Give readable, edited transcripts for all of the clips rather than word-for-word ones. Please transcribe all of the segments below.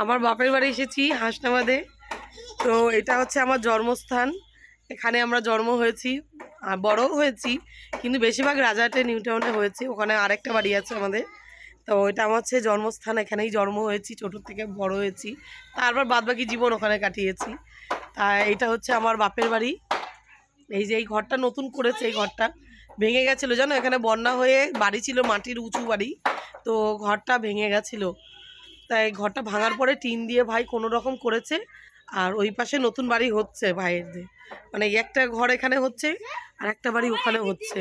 আমার বাপের বাড়ি এসেছি হাসনাবাদে। তো এটা হচ্ছে আমার জন্মস্থান। এখানে আমরা জন্ম হয়েছি আর বড়ও হয়েছি, কিন্তু বেশিরভাগ রাজারহাটে নিউ টাউনে হয়েছি। ওখানে আরেকটা বাড়ি আছে আমাদের। তো এটা আমার হচ্ছে জন্মস্থান, এখানেই জন্ম হয়েছি, ছোটোর থেকে বড় হয়েছি, তারপর বাদবাকি জীবন ওখানে কাটিয়েছি। তা এটা হচ্ছে আমার বাপের বাড়ি। এই যে এই ঘরটা নতুন করেছে, এই ঘরটা ভেঙে গেছিলো জানো, এখানে বন্যা হয়ে বাড়ি ছিল মাটির উঁচু বাড়ি, তো ঘরটা ভেঙে গেছিলো। তাই ঘরটা ভাঙার পরে টিন দিয়ে ভাই কোনো রকম করেছে। আর ওই পাশে নতুন বাড়ি হচ্ছে ভাইয়েরদের, মানে একটা ঘর এখানে হচ্ছে আর একটা বাড়ি ওখানে হচ্ছে,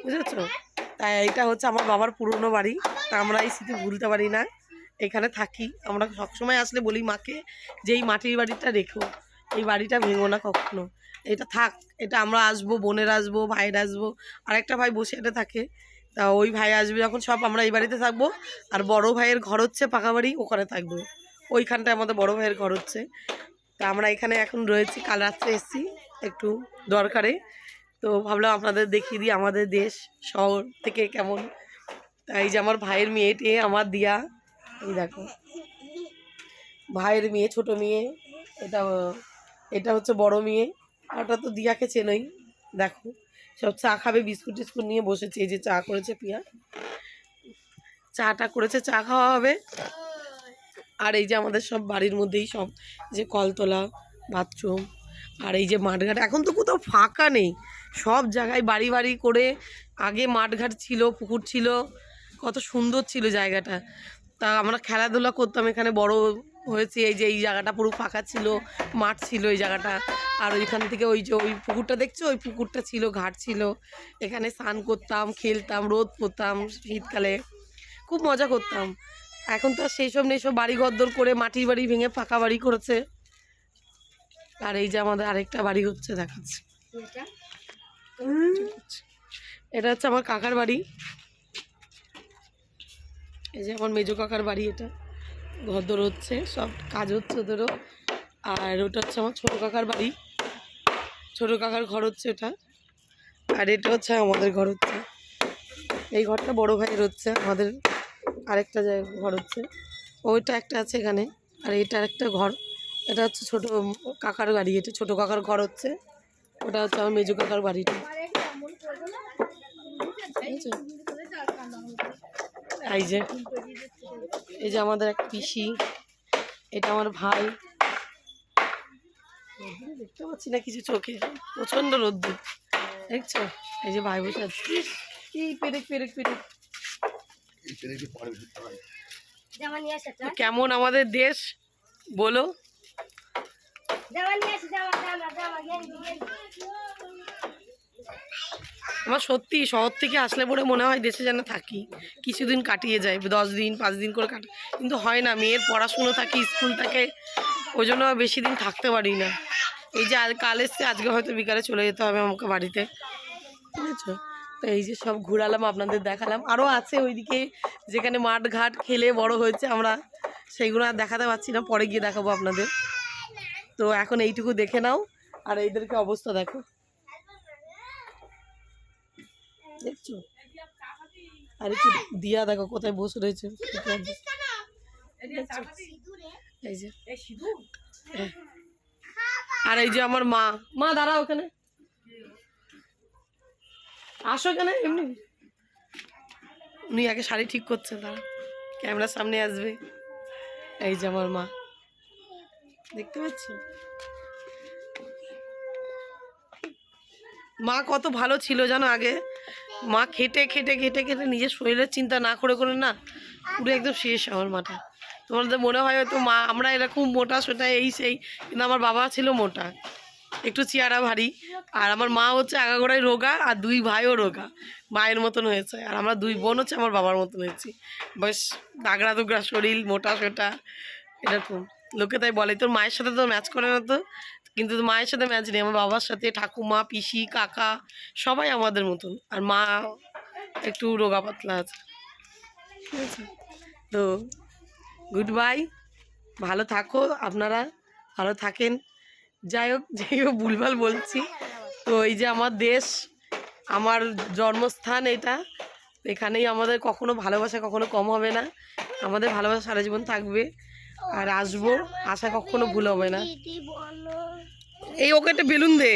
বুঝেছ। তাই এইটা হচ্ছে আমার বাবার পুরনো বাড়ি। তা আমরা এই স্মৃতি ভুলতে পারি না, এখানে থাকি আমরা। সবসময় আসলে বলি মাকে যে এই মাটির বাড়িটা রেখো, এই বাড়িটা ভেঙো না কখনো, এটা থাক। এটা আমরা আসবো, বোনের আসবো, ভাইয়ের আসবো, আর একটা ভাই বসে এটা থাকে। তা ওই ভাই আসবে যখন সব আমরা এই বাড়িতে থাকবো। আর বড় ভাইয়ের ঘর হচ্ছে পাকা বাড়ি, ওখানে থাকবো। ওইখানটায় আমাদের বড় ভাইয়ের ঘর হচ্ছে। তা আমরা এখানে এখন রয়েছি, কাল রাত্রে এসেছি একটু দরকারে। তো ভাবলাম আপনাদের দেখিয়ে দিই আমাদের দেশ শহর থেকে কেমন। তাই যে আমার ভাইয়ের মেয়েটি আমার দিয়া, এই দেখো ভাইয়ের মেয়ে, ছোট মেয়ে। এটা এটা হচ্ছে বড় মেয়ে। আর ওটা তো দিয়াকে চেনই। দেখো সব চা খাবে, বিস্কুট টিস্কুট নিয়ে বসেছে। এই যে চা করেছে পিয়া, চাটা করেছে, চা খাওয়া হবে। আর এই যে আমাদের সব বাড়ির মধ্যেই সব যে কলতলা, বাথরুম, আর এই যে মাঠঘাট। এখন তো কোথাও ফাঁকা নেই, সব জায়গায় বাড়ি বাড়ি করে। আগে মাঠঘাট ছিল, পুকুর ছিল, কত সুন্দর ছিল জায়গাটা। তা আমরা খেলাধুলা করতাম এখানে, বড় হয়েছি। এই যে এই জায়গাটা পুরো ফাঁকা ছিল, মাঠ ছিল এই জায়গাটা। আর ওইখান থেকে ওই যে ওই পুকুরটা দেখছো, ওই পুকুরটা ছিল, ঘাট ছিল। এখানে স্নান করতাম, খেলতাম, রোদ পোতাম শীতকালে, খুব মজা করতাম। এখন তো আর সেই সব নেই, সব বাড়ি ঘরদোর করে মাটির বাড়ি ভেঙে পাকা বাড়ি করেছে। আর এই যে আমাদের আরেকটা বাড়ি হচ্ছে, দেখাচ্ছি। এটা হচ্ছে আমার কাকার বাড়ি। এই যে আমার মেজো কাকার বাড়ি, এটা ঘরদোর হচ্ছে, সব কাজ হচ্ছে ওদেরও। আর ওটা হচ্ছে আমার ছোটো কাকার বাড়ি, ছোটো কাকার ঘর হচ্ছে এটা। আর এটা হচ্ছে আমাদের ঘর হচ্ছে, এই ঘরটা বড় ভাইয়ের হচ্ছে। আমাদের আরেকটা ঘর হচ্ছে, ওইটা একটা আছে এখানে। আর এটা একটা ঘর, এটা হচ্ছে ছোটো কাকার বাড়ি, এটা ছোটো কাকার ঘর হচ্ছে। ওটা হচ্ছে আমার মেজো কাকার বাড়িটা। এই যে এই যে আমাদের এক পিসি, এটা আমার ভাই। দেখতে পাচ্ছি না কিছু চোখে, প্রচণ্ড রোদ্দুর, দেখছো। এই যে ভাই বসে আছে, এই পেরেক পেরেক পেরেক। কেমন আমাদের দেশ বলো। আমার সত্যি শহর থেকে আসলে পরে মনে হয় দেশে যেন থাকি, কিছুদিন কাটিয়ে যায়, 10 দিন 5 দিন করে কাটে, কিন্তু হয় না। মেয়ের পড়াশুনো থাকে, স্কুল থাকে, ওই জন্য বেশি দিন থাকতে পারি না। এই যে কাল এসছে, আজকে হয়তো বিকালে চলে যেতে হবে আমাকে বাড়িতে, বুঝেছো। তো এই যে সব ঘুরালাম, আপনাদের দেখালাম। আরও আছে ওইদিকে, যেখানে মাঠ ঘাট খেলে বড় হয়েছে আমরা, সেইগুলো আর দেখাতে পারছি না, পরে গিয়ে দেখাবো আপনাদের। তো এখন এইটুকু দেখে নাও। আর এইদেরকে অবস্থা দেখো, দেখছো। আর একটু দিয়া দেখো কোথায় বসে রয়েছে, এই যে। আর এই যে আমার মা, মা দাঁড়াও ওখানে, আসো এখানে। এমনি উনি আগে শাড়ি ঠিক করছেন, দাঁড়া, ক্যামেরার সামনে আসবে। এই যে আমার মা, দেখতে পাচ্ছি। মা কত ভালো ছিল জানো আগে। মা খেটে খেটে খেটে খেটে নিজের শরীরের চিন্তা না করে করে না, পুরো একদম শেষ আমার মাটা। তোমাদের মনে হয় হয়তো মা আমরা এরকম মোটা সোটা এই সেই, কিন্তু আমার বাবা ছিল মোটা, একটু চেহারা ভারী। আর আমার মা হচ্ছে আগাগোড়ায় রোগা, আর 2 ভাইও রোগা, মায়ের মতন হয়েছে। আর আমরা 2 বোন হচ্ছে আমার বাবার মতন হয়েছি, বেশ দাগড়া দুগড়া শরীর, মোটা সোটা এরকম। লোকে তাই বলে তোর মায়ের সাথে তো ম্যাচ করে না। তো কিন্তু মায়ের সাথে ম্যাচ নেই, আমার বাবার সাথে ঠাকুমা, পিসি, কাকা সবাই আমাদের মতন। আর মা একটু রোগা পাতলা আছে, ঠিক আছে। তো গুড বাই, ভালো থাকো আপনারা, ভালো থাকেন। যাই হোক ভুলভাল বলছি। তো এই যে আমার দেশ, আমার জন্মস্থান এটা, এখানেই আমাদের কখনো ভালোবাসা কখনো কম হবে না, আমাদের ভালোবাসা সারা জীবন থাকবে। আর আসবো, আশা কখনো ভুল হবে না। এই ওকে একটা বেলুন দে।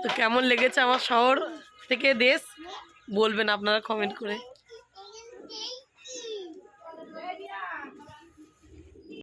তো কেমন লেগেছে আমার শহর থেকে দেশ বলবেন আপনারা কমেন্ট করে।